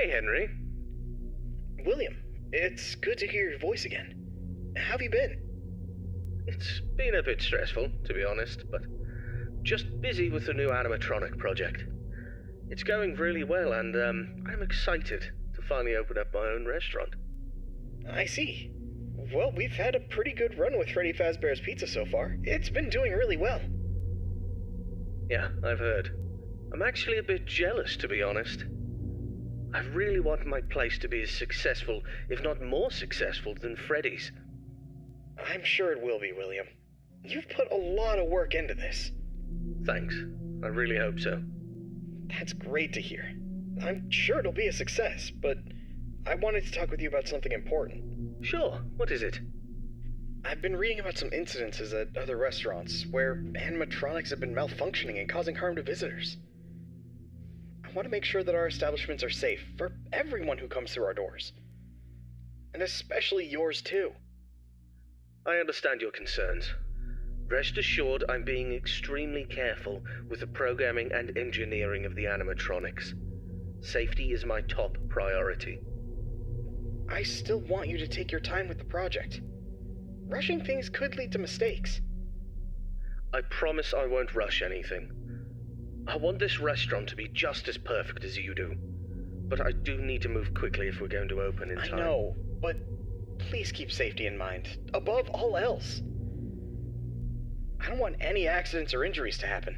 Hey, Henry. William, it's good to hear your voice again. How have you been? It's been a bit stressful, to be honest, but just busy with the new animatronic project. It's going really well, and I'm excited to finally open up my own restaurant. I see. Well, we've had a pretty good run with Freddy Fazbear's Pizza so far. It's been doing really well. Yeah, I've heard. I'm actually a bit jealous, to be honest. I really want my place to be as successful, if not more successful, than Freddy's. I'm sure it will be, William. You've put a lot of work into this. Thanks. I really hope so. That's great to hear. I'm sure it'll be a success, but I wanted to talk with you about something important. Sure, what is it? I've been reading about some incidences at other restaurants where animatronics have been malfunctioning and causing harm to visitors. I want to make sure that our establishments are safe for everyone who comes through our doors. And especially yours too. I understand your concerns. Rest assured I'm being extremely careful with the programming and engineering of the animatronics. Safety is my top priority. I still want you to take your time with the project. Rushing things could lead to mistakes. I promise I won't rush anything. I want this restaurant to be just as perfect as you do. But I do need to move quickly if we're going to open in time. I know, but please keep safety in mind, above all else. I don't want any accidents or injuries to happen.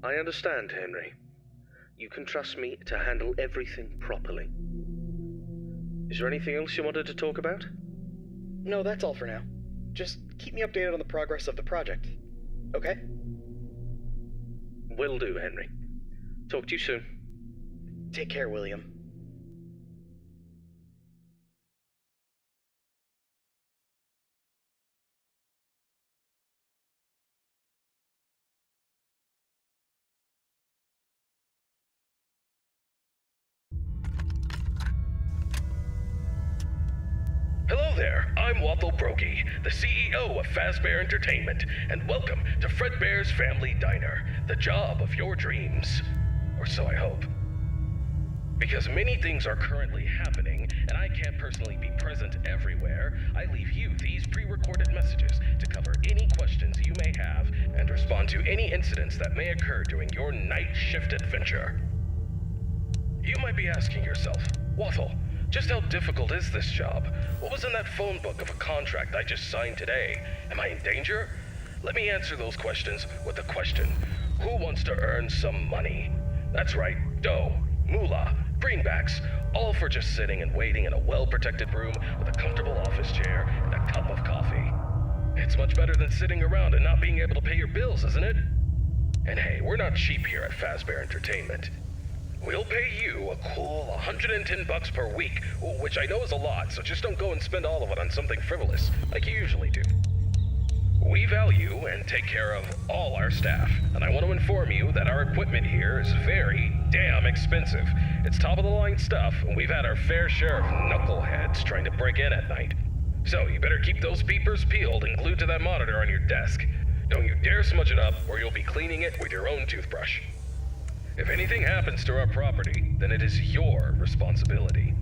I understand, Henry. You can trust me to handle everything properly. Is there anything else you wanted to talk about? No, that's all for now. Just keep me updated on the progress of the project, okay? Will do, Henry. Talk to you soon. Take care, William. Hello there, I'm Wathel Brokey, the CEO of Fazbear Entertainment, and welcome to Fredbear's Family Diner, the job of your dreams. Or so I hope. Because many things are currently happening, and I can't personally be present everywhere, I leave you these pre-recorded messages to cover any questions you may have and respond to any incidents that may occur during your night shift adventure. You might be asking yourself, Wathel, just how difficult is this job? What was in that phone book of a contract I just signed today? Am I in danger? Let me answer those questions with a question. Who wants to earn some money? That's right, dough, moolah, greenbacks, all for just sitting and waiting in a well-protected room with a comfortable office chair and a cup of coffee. It's much better than sitting around and not being able to pay your bills, isn't it? And hey, we're not cheap here at Fazbear Entertainment. We'll pay you a cool $110 per week, which I know is a lot, so just don't go and spend all of it on something frivolous, like you usually do. We value and take care of all our staff, and I want to inform you that our equipment here is very damn expensive. It's top-of-the-line stuff, and we've had our fair share of knuckleheads trying to break in at night. So you better keep those peepers peeled and glued to that monitor on your desk. Don't you dare smudge it up, or you'll be cleaning it with your own toothbrush. If anything happens to our property, then it is your responsibility.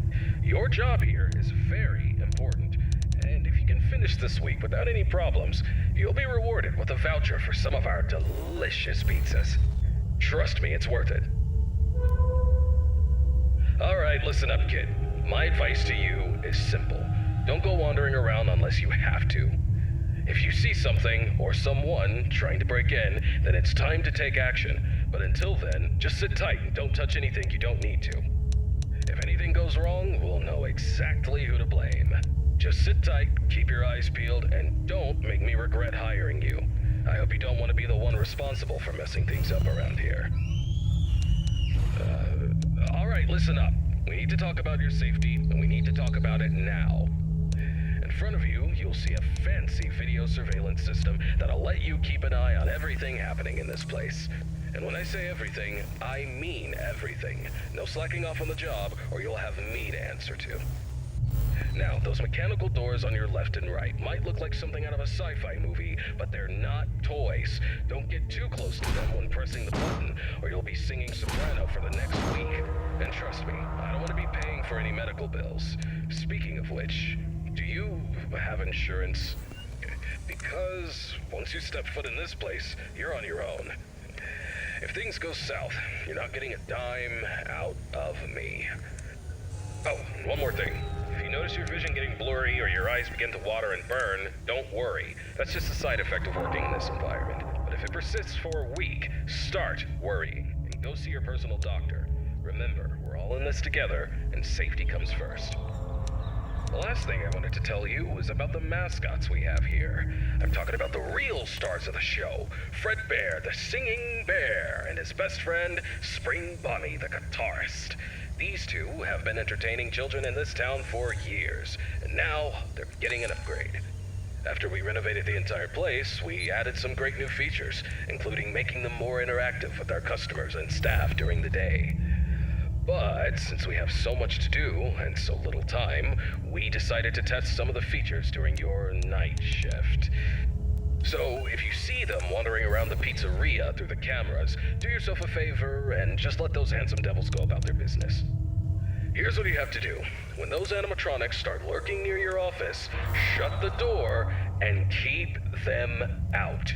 Your job here is very important, and if you can finish this week without any problems, you'll be rewarded with a voucher for some of our delicious pizzas. Trust me, it's worth it. Alright, listen up, kid. My advice to you is simple. Don't go wandering around unless you have to. If you see something or someone trying to break in, then it's time to take action. But until then, just sit tight and don't touch anything you don't need to. If anything goes wrong, we'll know exactly who to blame. Just sit tight, keep your eyes peeled, and don't make me regret hiring you. I hope you don't want to be the one responsible for messing things up around here. Alright, listen up. We need to talk about your safety, and we need to talk about it now. In front of you, you'll see a fancy video surveillance system that'll let you keep an eye on everything happening in this place. And when I say everything, I mean everything. No slacking off on the job, or you'll have me to answer to. Now, those mechanical doors on your left and right might look like something out of a sci-fi movie, but they're not toys. Don't get too close to them when pressing the button, or you'll be singing soprano for the next week. And trust me, I don't want to be paying for any medical bills. Speaking of which, do you have insurance? Because once you step foot in this place, you're on your own. If things go south, you're not getting a dime out of me. Oh, and one more thing. If you notice your vision getting blurry or your eyes begin to water and burn, don't worry. That's just a side effect of working in this environment. But if it persists for a week, start worrying and go see your personal doctor. Remember, we're all in this together, and safety comes first. The last thing I wanted to tell you was about the mascots we have here. I'm talking about the real stars of the show. Fredbear, the singing bear, and his best friend, Spring Bonnie, the guitarist. These two have been entertaining children in this town for years, and now they're getting an upgrade. After we renovated the entire place, we added some great new features, including making them more interactive with our customers and staff during the day. But since we have so much to do and so little time, we decided to test some of the features during your night shift. So if you see them wandering around the pizzeria through the cameras, do yourself a favor and just let those handsome devils go about their business. Here's what you have to do. When those animatronics start lurking near your office, shut the door and keep them out.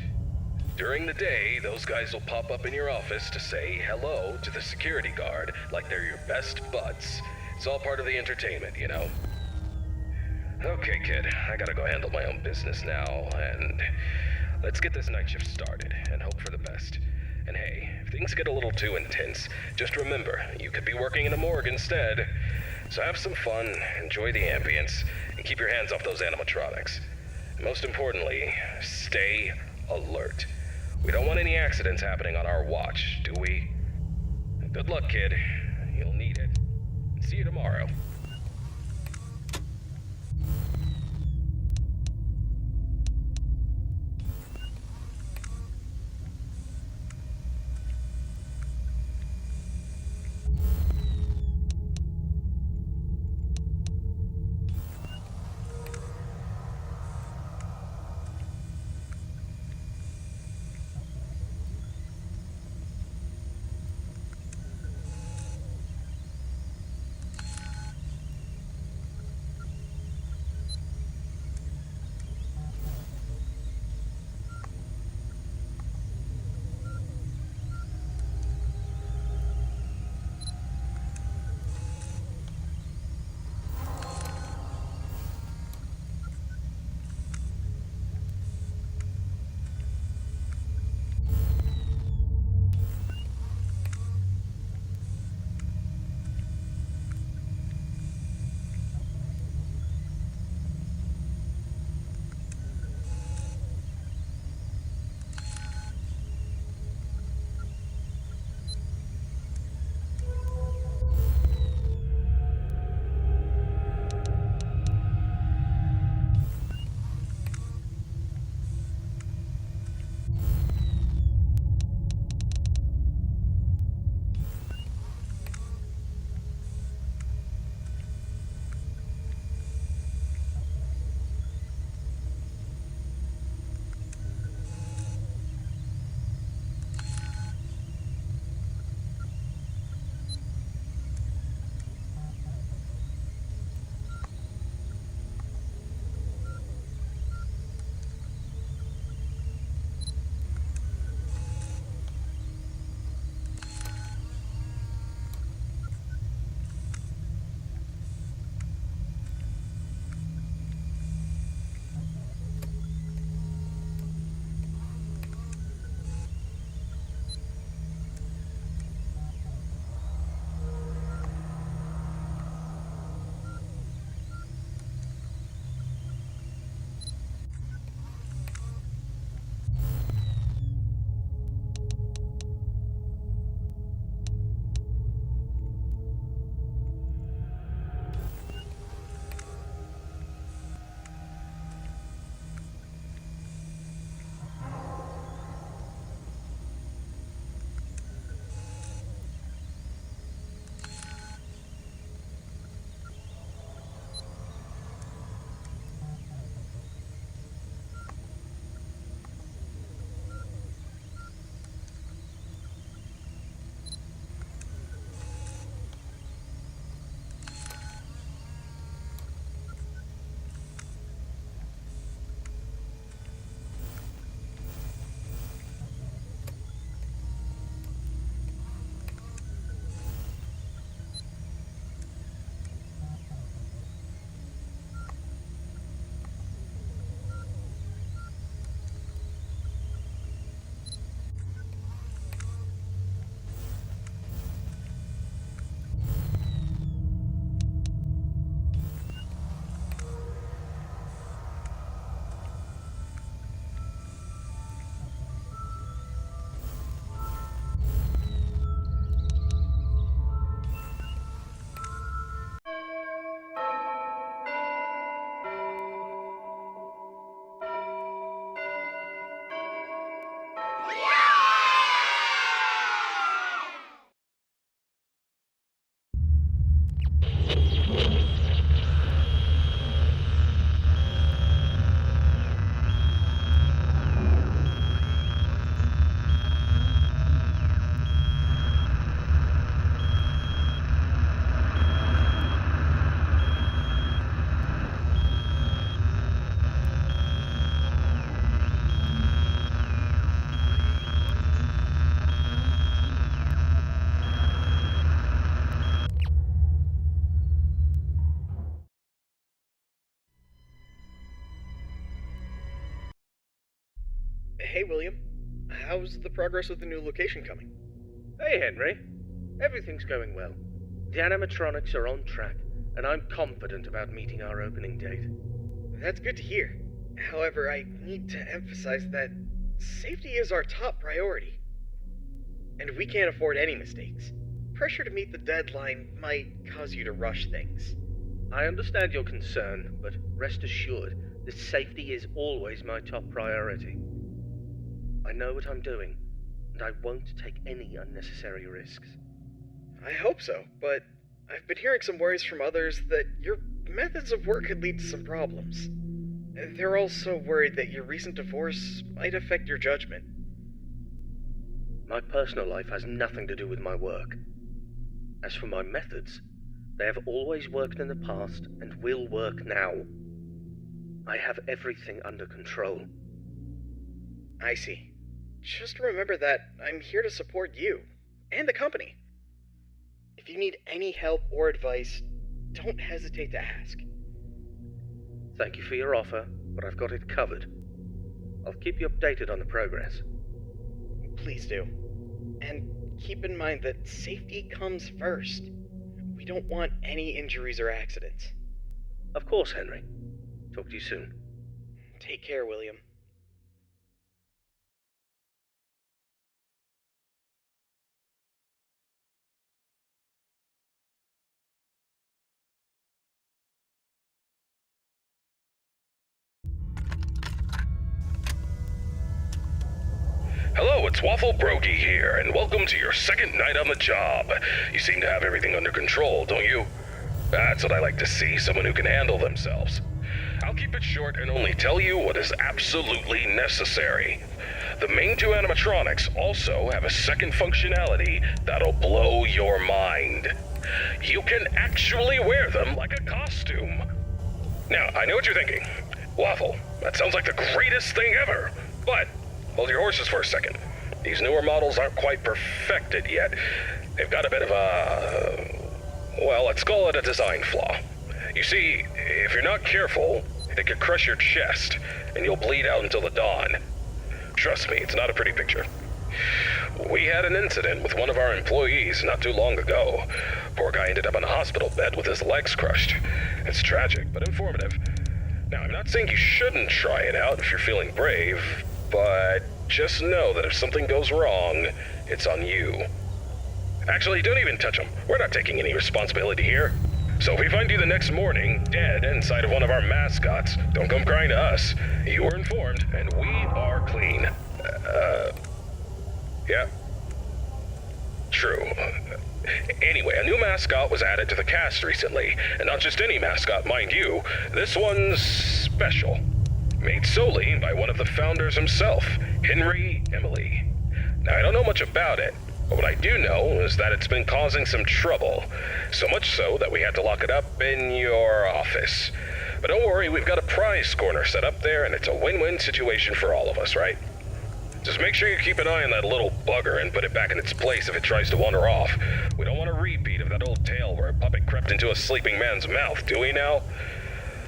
During the day, those guys will pop up in your office to say hello to the security guard like they're your best buds. It's all part of the entertainment, you know? Okay, kid, I gotta go handle my own business now, and let's get this night shift started and hope for the best. And hey, if things get a little too intense, just remember, you could be working in a morgue instead. So have some fun, enjoy the ambience, and keep your hands off those animatronics. Most importantly, stay alert. We don't want any accidents happening on our watch, do we? Good luck, kid. You'll need it. See you tomorrow. Hey, William. How's the progress with the new location coming? Hey, Henry. Everything's going well. The animatronics are on track, and I'm confident about meeting our opening date. That's good to hear. However, I need to emphasize that safety is our top priority. And we can't afford any mistakes. Pressure to meet the deadline might cause you to rush things. I understand your concern, but rest assured that safety is always my top priority. I know what I'm doing, and I won't take any unnecessary risks. I hope so, but I've been hearing some worries from others that your methods of work could lead to some problems. They're also worried that your recent divorce might affect your judgment. My personal life has nothing to do with my work. As for my methods, they have always worked in the past and will work now. I have everything under control. I see. Just remember that I'm here to support you and the company. If you need any help or advice, don't hesitate to ask. Thank you for your offer, but I've got it covered. I'll keep you updated on the progress. Please do. And keep in mind that safety comes first. We don't want any injuries or accidents. Of course, Henry. Talk to you soon. Take care, William. Hello, it's Waffle Brokey here, and welcome to your second night on the job. You seem to have everything under control, don't you? That's what I like to see, someone who can handle themselves. I'll keep it short and only tell you what is absolutely necessary. The main two animatronics also have a second functionality that'll blow your mind. You can actually wear them like a costume. Now, I know what you're thinking. Waffle, that sounds like the greatest thing ever. But hold your horses for a second. These newer models aren't quite perfected yet. They've got a bit of a... well, let's call it a design flaw. You see, if you're not careful, it could crush your chest, and you'll bleed out until the dawn. Trust me, it's not a pretty picture. We had an incident with one of our employees not too long ago. Poor guy ended up in a hospital bed with his legs crushed. It's tragic, but informative. Now, I'm not saying you shouldn't try it out if you're feeling brave, but just know that if something goes wrong, it's on you. Actually, don't even touch him. We're not taking any responsibility here. So if we find you the next morning, dead inside of one of our mascots, don't come crying to us. You were informed, and we are clean. Yeah. True. Anyway, a new mascot was added to the cast recently, and not just any mascot, mind you. This one's special. Made solely by one of the founders himself, Henry Emily. Now, I don't know much about it, but what I do know is that it's been causing some trouble. So much so that we had to lock it up in your office. But don't worry, we've got a prize corner set up there, and it's a win-win situation for all of us, right? Just make sure you keep an eye on that little bugger and put it back in its place if it tries to wander off. We don't want a repeat of that old tale where a puppet crept into a sleeping man's mouth, do we now?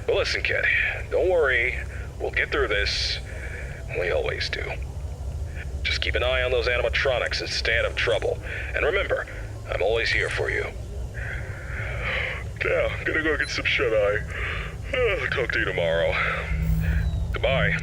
But listen, kid, don't worry. We'll get through this. We always do. Just keep an eye on those animatronics and stay out of trouble. And remember, I'm always here for you. Yeah, I'm gonna go get some shut-eye. Talk to you tomorrow. Goodbye.